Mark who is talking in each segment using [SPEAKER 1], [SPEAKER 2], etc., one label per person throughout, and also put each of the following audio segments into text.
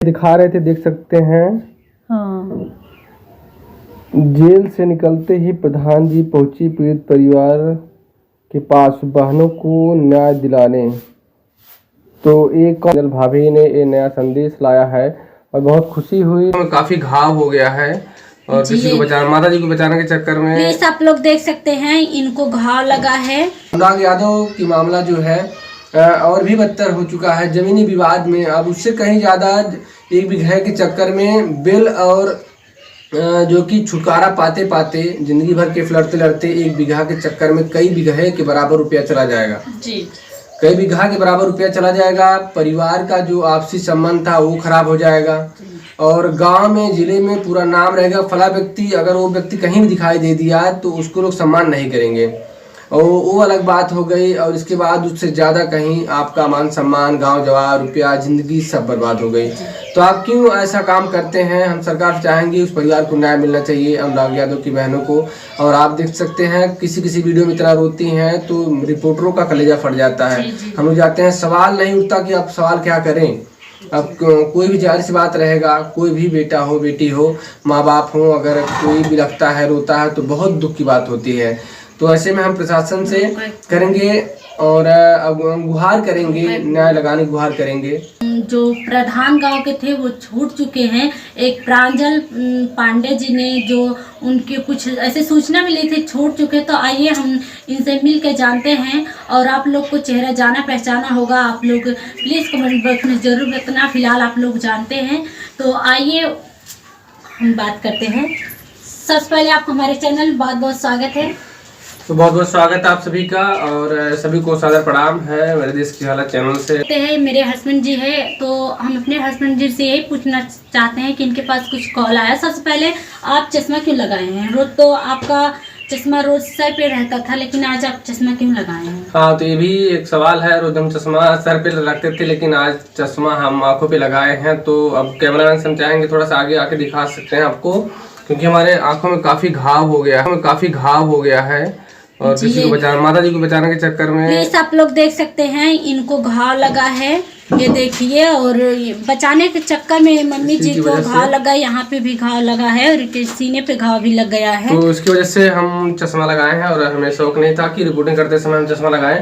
[SPEAKER 1] दिखा रहे थे, देख सकते हैं।
[SPEAKER 2] हाँ।
[SPEAKER 1] जेल से निकलते ही प्रधान जी पहुंची पीड़ित परिवार के पास बहनों को न्याय दिलाने। तो एक भाभी ने ये नया संदेश लाया है और बहुत खुशी हुई। काफी घाव हो गया है और किसी को बचाना, माता जी को बचाने के चक्कर में
[SPEAKER 2] प्लीज आप लोग देख सकते हैं, इनको घाव लगा है।
[SPEAKER 1] अनुराग यादव की मामला जो है और भी बदतर हो चुका है जमीनी विवाद में। अब उससे कहीं ज्यादा एक बिगह के चक्कर में बिल और जो कि छुटकारा पाते पाते जिंदगी भर के लड़ते लड़ते एक बीघा के चक्कर में कई बीघे के बराबर रुपया चला जाएगा
[SPEAKER 2] जी।
[SPEAKER 1] कई बीघा के बराबर रुपया चला जाएगा। परिवार का जो आपसी संबंध था वो खराब हो जाएगा और गांव में जिले में पूरा नाम रहेगा फला व्यक्ति। अगर वो व्यक्ति कहीं भी दिखाई दे दिया तो उसको लोग सम्मान नहीं करेंगे और वो अलग बात हो गई। और इसके बाद उससे ज़्यादा कहीं आपका मान सम्मान, गांव जवार, रुपया, जिंदगी सब बर्बाद हो गई। तो आप क्यों ऐसा काम करते हैं? हम सरकार से चाहेंगे उस परिवार को न्याय मिलना चाहिए, अनुराग यादव की बहनों को। और आप देख सकते हैं किसी किसी वीडियो में इतना रोती हैं तो रिपोर्टरों का कलेजा फट जाता है। हम लोग जाते हैं, सवाल नहीं उठता कि आप सवाल क्या करें। अब कोई भी जाहिर सी बात रहेगा, कोई भी बेटा हो बेटी हो, माँ बाप हो, अगर कोई भी लगता है रोता है तो बहुत दुख की बात होती है। तो ऐसे में हम प्रशासन से करेंगे और गुहार करेंगे, न्याय लगाने की गुहार करेंगे।
[SPEAKER 2] जो प्रधान गांव के थे वो छूट चुके हैं। एक प्रांजल पांडे जी ने जो उनके कुछ ऐसे सूचना मिली थी छूट चुके, तो आइए हम इनसे मिल के जानते हैं। और आप लोग को चेहरा जाना पहचाना होगा, आप लोग प्लीज़ कमेंट बॉक्स में जरूर बताना। फिलहाल आप लोग जानते हैं तो आइए हम बात करते हैं। सबसे पहले आपको हमारे चैनल में बहुत बहुत स्वागत है।
[SPEAKER 1] तो बहुत बहुत स्वागत है आप सभी का और सभी को सादर प्रणाम है मेरे देश की हालत चैनल से।
[SPEAKER 2] मेरे हस्बैंड जी है तो हम अपने हस्बैंड जी से यही पूछना चाहते हैं कि इनके पास कुछ कॉल आया। सबसे पहले आप चश्मा क्यों लगाए हैं? रोज तो आपका चश्मा रोज सर पे रहता था, लेकिन आज आप चश्मा क्यों लगाए हैं?
[SPEAKER 1] हाँ, तो ये भी एक सवाल है। रोज हम चश्मा सर पे रखते थे लेकिन आज चश्मा हम आंखों पे लगाए हैं। तो अब कैमरामैन से हम चाहेंगे थोड़ा सा आगे आके दिखा सकते हैं आपको, क्योंकि हमारे आंखों में काफी घाव हो गया है और किसी को बचाना, माता जी को बचाने के चक्कर में।
[SPEAKER 2] प्लीज आप लोग देख सकते हैं, इनको घाव लगा है, ये देखिए। और बचाने के चक्कर में मम्मी जी को घाव लगा, यहाँ पे भी घाव लगा है और सीने पे घाव भी लग गया है।
[SPEAKER 1] तो इसकी वजह से हम चश्मा लगाए हैं और हमें शौक नहीं था कि रिपोर्टिंग करते समय हम चश्मा लगाएं।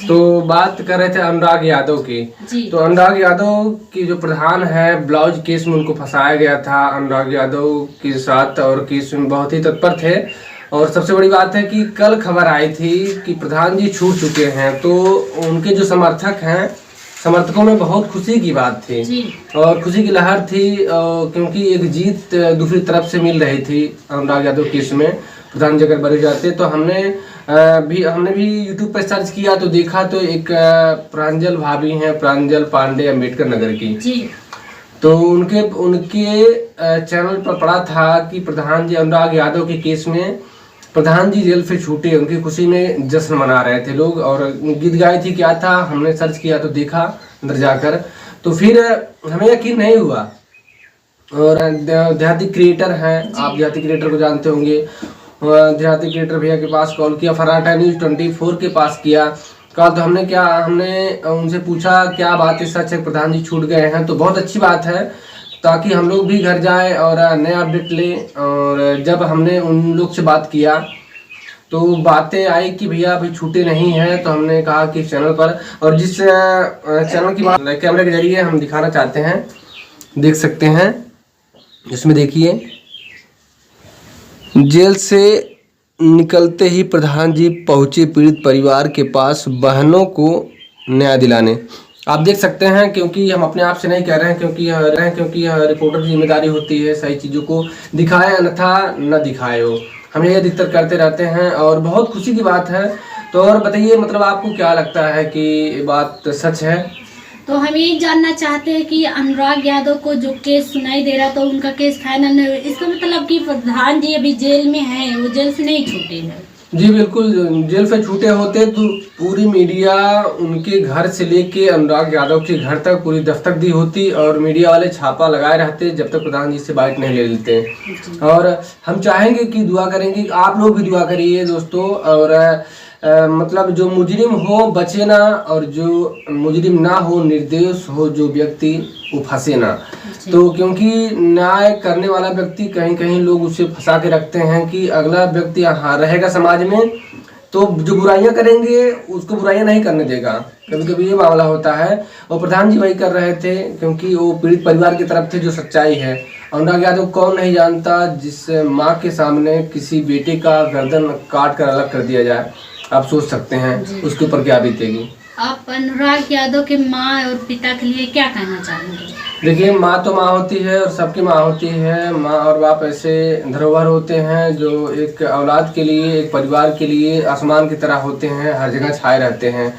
[SPEAKER 1] तो बात कर रहे थे अनुराग यादव की। तो अनुराग यादव की जो प्रधान है, ब्लाउज केस में उनको फंसाया गया था। अनुराग यादव के साथ और केस में बहुत ही तत्पर थे। और सबसे बड़ी बात है कि कल खबर आई थी कि प्रधान जी छूट चुके हैं। तो उनके जो समर्थक हैं, समर्थकों में बहुत खुशी की बात थी और खुशी की लहर थी क्योंकि एक जीत दूसरी तरफ से मिल रही थी अनुराग यादव केस में। प्रधान जी अगर बरे जाते तो हमने भी यूट्यूब पर सर्च किया तो देखा तो एक प्रांजल भाभी हैं, प्रांजल पांडे, अम्बेडकर नगर की। तो उनके चैनल पर पड़ा था कि प्रधान जी अनुराग यादव के केस में प्रधान जी जेल से छूटे, उनकी खुशी में जश्न मना रहे थे लोग। और गीत गाई थी, क्या था, हमने सर्च किया तो देखा अंदर जाकर। तो फिर हमें यकीन नहीं हुआ। और देहाती क्रिएटर हैं, आप देहाती क्रिएटर को जानते होंगे। देहाती क्रिएटर भैया के पास कॉल किया, फराटा न्यूज़ 24 के पास किया कॉल। तो हमने उनसे पूछा क्या बात है, सच है प्रधान जी छूट गए हैं? तो बहुत अच्छी बात है, ताकि हम लोग भी घर जाए और नया अपडेट लें। और जब हमने उन लोग से बात किया तो बातें आई कि भैया अभी छूटे नहीं हैं। तो हमने कहा कि चैनल पर, और जिस चैनल की बात कैमरे के जरिए हम दिखाना चाहते हैं, देख सकते हैं इसमें। देखिए, जेल से निकलते ही प्रधान जी पहुंचे पीड़ित परिवार के पास बहनों को न्याय दिलाने। आप देख सकते हैं, क्योंकि हम अपने आप से नहीं कह रहे हैं, क्योंकि रिपोर्टर की जिम्मेदारी होती है सही चीज़ों को दिखाए अन्यथा न दिखाए हो। हम ये अधिकतर करते रहते हैं और बहुत खुशी की बात है। तो और बताइए, मतलब आपको क्या लगता है कि ये बात सच है?
[SPEAKER 2] तो हम ये जानना चाहते हैं कि अनुराग यादव को जो केस सुनाई दे रहा था उनका केस फाइनल नहीं, इसका मतलब कि प्रधान जी अभी जेल में हैं, वो जेल से नहीं छूटे हैं? जी
[SPEAKER 1] बिल्कुल, जेल से छूटे होते तो पूरी मीडिया उनके घर से लेके अनुराग यादव के घर तक पूरी दस्तक दी होती और मीडिया वाले छापा लगाए रहते जब तक प्रधान जी से बाइट नहीं ले लेते। और हम चाहेंगे कि दुआ करेंगे, आप लोग भी दुआ करिए दोस्तों। और मतलब जो मुजरिम हो बचे ना, और जो मुजरिम ना हो, निर्दोष हो जो व्यक्ति, वो फंसे ना। तो क्योंकि न्याय करने वाला व्यक्ति कहीं कहीं लोग उसे फंसा के रखते हैं कि अगला व्यक्ति यहाँ रहेगा समाज में तो जो बुराइयां करेंगे उसको बुराइयां नहीं करने देगा। कभी कभी ये मामला होता है और प्रधान जी वही कर रहे थे क्योंकि वो पीड़ित परिवार की तरफ थे जो सच्चाई है। अनुराग यादव कौन नहीं जानता जिस माँ के सामने किसी बेटे का गर्दन काट कर अलग कर दिया जाए, आप सोच सकते हैं उसके ऊपर क्या बीतेगी।
[SPEAKER 2] आप अनुराग यादव के माँ और पिता के लिए क्या कहना चाहेंगे?
[SPEAKER 1] देखिए, माँ तो माँ होती है और सबकी माँ होती है। माँ और बाप ऐसे धरोहर होते हैं जो एक औलाद के लिए, एक परिवार के लिए आसमान की तरह होते हैं, हर जगह छाए रहते हैं।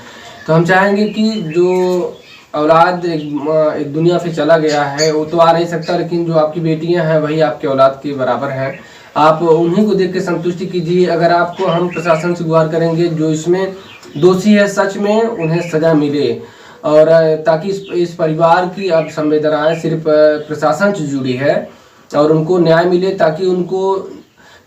[SPEAKER 1] तो हम चाहेंगे कि जो औलाद एक दुनिया से चला गया है वो तो आ नहीं सकता, लेकिन जो आपकी बेटियां हैं वही आपके औलाद के बराबर हैं। आप उन्हीं को देख के संतुष्टि कीजिए। अगर आपको हम प्रशासन से गुहार करेंगे जो इसमें दोषी है सच में उन्हें सजा मिले, और ताकि इस परिवार की अब संवेदनाएं सिर्फ प्रशासन से जुड़ी है और उनको न्याय मिले, ताकि उनको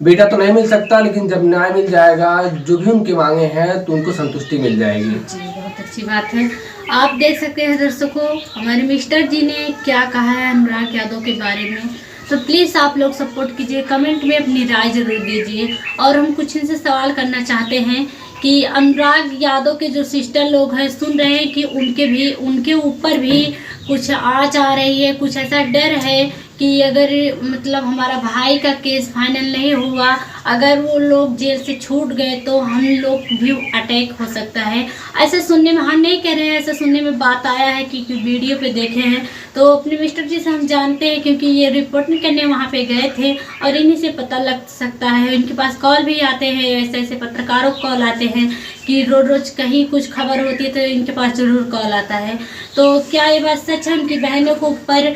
[SPEAKER 1] बेटा तो नहीं मिल सकता लेकिन जब न्याय मिल जाएगा जो भी उनके मांगे हैं तो उनको संतुष्टि मिल जाएगी।
[SPEAKER 2] जी, बहुत अच्छी बात है। आप देख सकते हैं दर्शकों, हमारे मिस्टर जी ने क्या कहा है अनुराग यादव के बारे में। तो प्लीज़ आप लोग सपोर्ट कीजिए, कमेंट में अपनी राय जरूर दीजिए। और हम कुछ इनसे सवाल करना चाहते हैं कि अनुराग यादव के जो सिस्टर लोग हैं सुन रहे हैं कि उनके ऊपर भी कुछ आँच आ रही है, कुछ ऐसा डर है कि अगर मतलब हमारा भाई का केस फाइनल नहीं हुआ, अगर वो लोग जेल से छूट गए तो हम लोग भी अटैक हो सकता है। ऐसे सुनने में, हम नहीं कह रहे हैं, ऐसे सुनने में बात आया है कि वीडियो पे देखे हैं। तो अपने मिस्टर जी से हम जानते हैं क्योंकि ये रिपोर्ट नहीं करने वहाँ पे गए थे और इन्हीं से पता लग सकता है। इनके पास कॉल भी आते हैं, ऐसे ऐसे पत्रकारों को कॉल आते हैं कि रोज़ कहीं कुछ खबर होती है तो इनके पास ज़रूर कॉल आता है। तो क्या ये बात सच है उनकी बहनों के ऊपर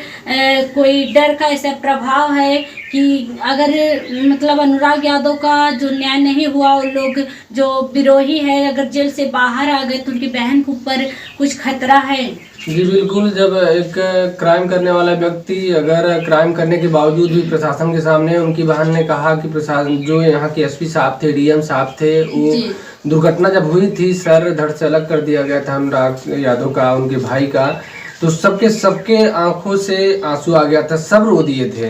[SPEAKER 2] कोई डर का ऐसा प्रभाव है कि अगर मतलब अनुराग यादव का जो न्याय नहीं हुआ, वो लोग जो विरोही है अगर जेल से बाहर आ गए तो उनकी बहन के ऊपर कुछ खतरा है?
[SPEAKER 1] जी बिल्कुल। जब एक क्राइम करने वाला व्यक्ति अगर क्राइम करने के बावजूद भी प्रशासन के सामने, उनकी बहन ने कहा कि प्रशासन जो यहाँ के एसपी साहब थे, डीएम साहब थे, वो दुर्घटना जब हुई थी सर धड़ से अलग कर दिया गया था अनुराग यादव का, उनके भाई का, तो सबके आंखों से आंसू आ गया था, सब रो दिए थे।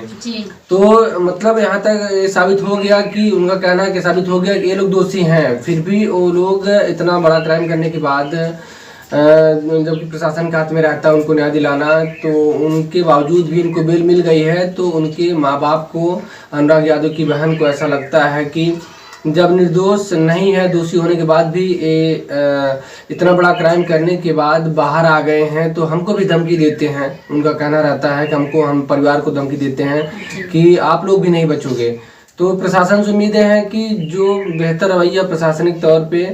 [SPEAKER 1] तो मतलब यहाँ तक ये साबित हो गया कि उनका कहना है कि साबित हो गया कि ये लोग दोषी हैं, फिर भी वो लोग इतना बड़ा क्राइम करने के बाद जबकि प्रशासन के हाथ में रहता है उनको न्याय दिलाना, तो उनके बावजूद भी उनको बेल मिल गई है। तो उनके माँ बाप को, अनुराग यादव की बहन को ऐसा लगता है कि जब निर्दोष नहीं है, दोषी होने के बाद भी इतना बड़ा क्राइम करने के बाद बाहर आ गए हैं तो हमको भी धमकी देते हैं। उनका कहना रहता है कि हम परिवार को धमकी देते हैं कि आप लोग भी नहीं बचोगे। तो प्रशासन से उम्मीदें हैं कि जो बेहतर रवैया प्रशासनिक तौर पे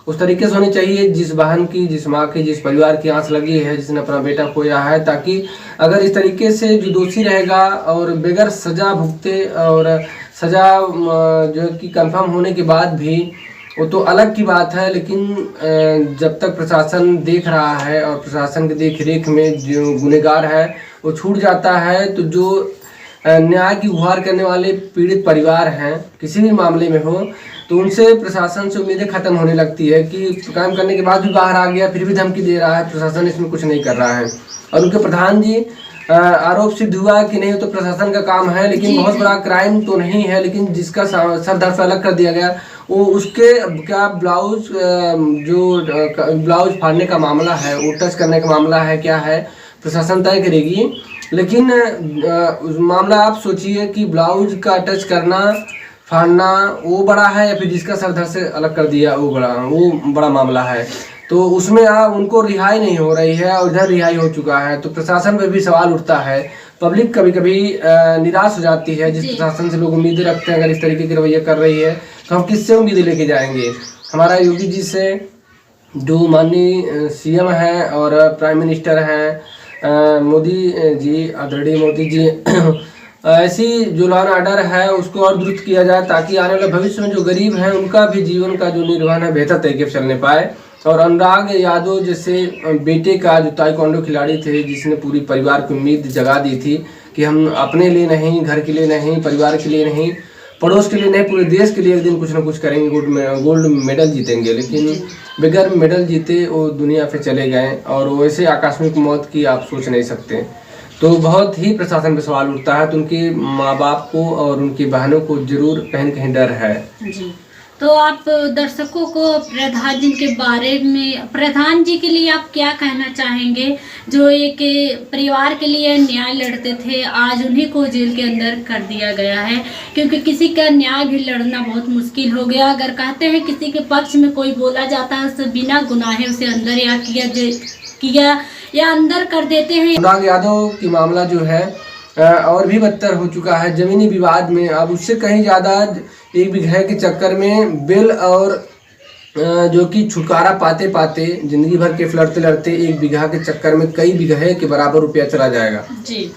[SPEAKER 1] उस तरीके से होनी चाहिए, जिस बहन की, जिस माँ की, जिस परिवार की आंच लगी है, जिसने अपना बेटा खोया है, ताकि अगर इस तरीके से जो दोषी रहेगा और बगैर सजा भुगते और सजा जो कि कंफर्म होने के बाद भी, वो तो अलग की बात है, लेकिन जब तक प्रशासन देख रहा है और प्रशासन के देख रेख में जो गुनहगार है वो छूट जाता है, तो जो न्याय की गुहार करने वाले पीड़ित परिवार हैं किसी भी मामले में हो, तो उनसे प्रशासन से उम्मीदें खत्म होने लगती है कि काम करने के बाद भी बाहर आ गया, फिर भी धमकी दे रहा है, प्रशासन इसमें कुछ नहीं कर रहा है। और उनके प्रधान जी आरोप सिद्ध हुआ कि नहीं तो प्रशासन का काम है, लेकिन बहुत बड़ा क्राइम तो नहीं है, लेकिन जिसका सर धड़ से अलग कर दिया गया वो उसके क्या ब्लाउज फाड़ने का मामला है, वो टच करने का मामला है, क्या है प्रशासन तय करेगी। लेकिन मामला आप सोचिए कि ब्लाउज का टच करना, फाड़ना वो बड़ा है या फिर जिसका सर धड़ से अलग कर दिया वो बड़ा मामला है। तो उसमें उनको रिहाई नहीं हो रही है और इधर रिहाई हो चुका है, तो प्रशासन पे भी सवाल उठता है। पब्लिक कभी कभी निराश हो जाती है, जिस प्रशासन से लोग उम्मीदें रखते हैं अगर इस तरीके की रवैया कर रही है तो हम किससे उम्मीदें लेके जाएंगे। हमारा योगी जी से, जो माननीय सीएम हैं और प्राइम मिनिस्टर हैं मोदी जी, आदरणीय मोदी जी, ऐसी जो लॉ एंड ऑर्डर है उसको और दुरुस्त किया जाए ताकि आने वाले भविष्य में जो गरीब हैं उनका भी जीवन का जो निर्वहन है बेहतर तरीके से चलने पाए। और अनुराग यादव जैसे बेटे का जो ताइक्वांडो खिलाड़ी थे, जिसने पूरी परिवार की उम्मीद जगा दी थी कि हम अपने लिए नहीं, घर के लिए नहीं, परिवार के लिए नहीं, पड़ोस के लिए नहीं, पूरे देश के लिए एक दिन कुछ ना कुछ करेंगे, गोल्ड मेडल जीतेंगे, लेकिन बगैर मेडल जीते वो दुनिया से चले गए और वैसे आकस्मिक मौत की आप सोच नहीं सकते। तो बहुत ही प्रशासन पे सवाल उठता है। तो उनके माँ बाप को और उनकी बहनों को जरूर कहीं न कहीं डर है
[SPEAKER 2] जी। तो आप दर्शकों को प्रधान जी के बारे में, प्रधान जी के लिए आप क्या कहना चाहेंगे, जो एक परिवार के लिए न्याय लड़ते थे, आज उन्हीं को जेल के अंदर कर दिया गया है, क्योंकि किसी का न्याय भी लड़ना बहुत मुश्किल हो गया। अगर कहते हैं किसी के पक्ष में कोई बोला जाता है तो बिना गुनाहे उसे अंदर किया या अंदर कर देते हैं।
[SPEAKER 1] अनुराग यादव की मामला जो है और भी बदतर हो चुका है जमीनी विवाद में। अब उससे कहीं ज़्यादा 1 बीघे के चक्कर में बिल और जो कि छुटकारा पाते पाते जिंदगी भर के लड़ते 1 बीघा के चक्कर में कई बीघे के बराबर रुपया चला जाएगा
[SPEAKER 2] जी।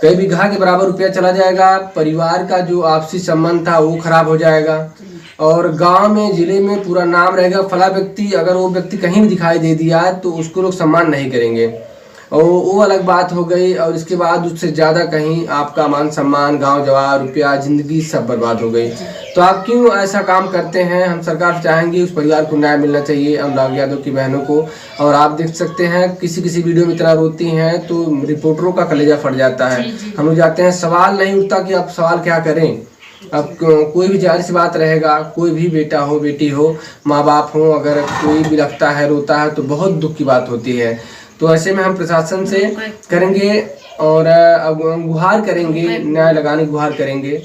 [SPEAKER 1] कई बीघा के बराबर रुपया चला जाएगा। परिवार का जो आपसी संबंध था वो खराब हो जाएगा और गांव में, जिले में पूरा नाम रहेगा फला व्यक्ति। अगर वो व्यक्ति कहीं भी दिखाई दे दिया तो उसको लोग सम्मान नहीं करेंगे और वो अलग बात हो गई। और इसके बाद उससे ज़्यादा कहीं आपका मान सम्मान, गांव जवार, रुपया, ज़िंदगी सब बर्बाद हो गई। तो आप क्यों ऐसा काम करते हैं? हम सरकार से चाहेंगे उस परिवार को न्याय मिलना चाहिए, अनुराग यादव की बहनों को। और आप देख सकते हैं किसी वीडियो में इतना रोती हैं तो रिपोर्टरों का कलेजा फट जाता है। हम लोग जाते हैं, सवाल नहीं उठता कि आप सवाल क्या करें। अब कोई भी जाहिर सी बात रहेगा, कोई भी बेटा हो, बेटी हो, माँ बाप हो, अगर कोई भी लगता है, रोता है तो बहुत दुख की बात होती है। तो ऐसे में हम प्रशासन से करेंगे और अब गुहार करेंगे, न्याय लगाने की गुहार करेंगे।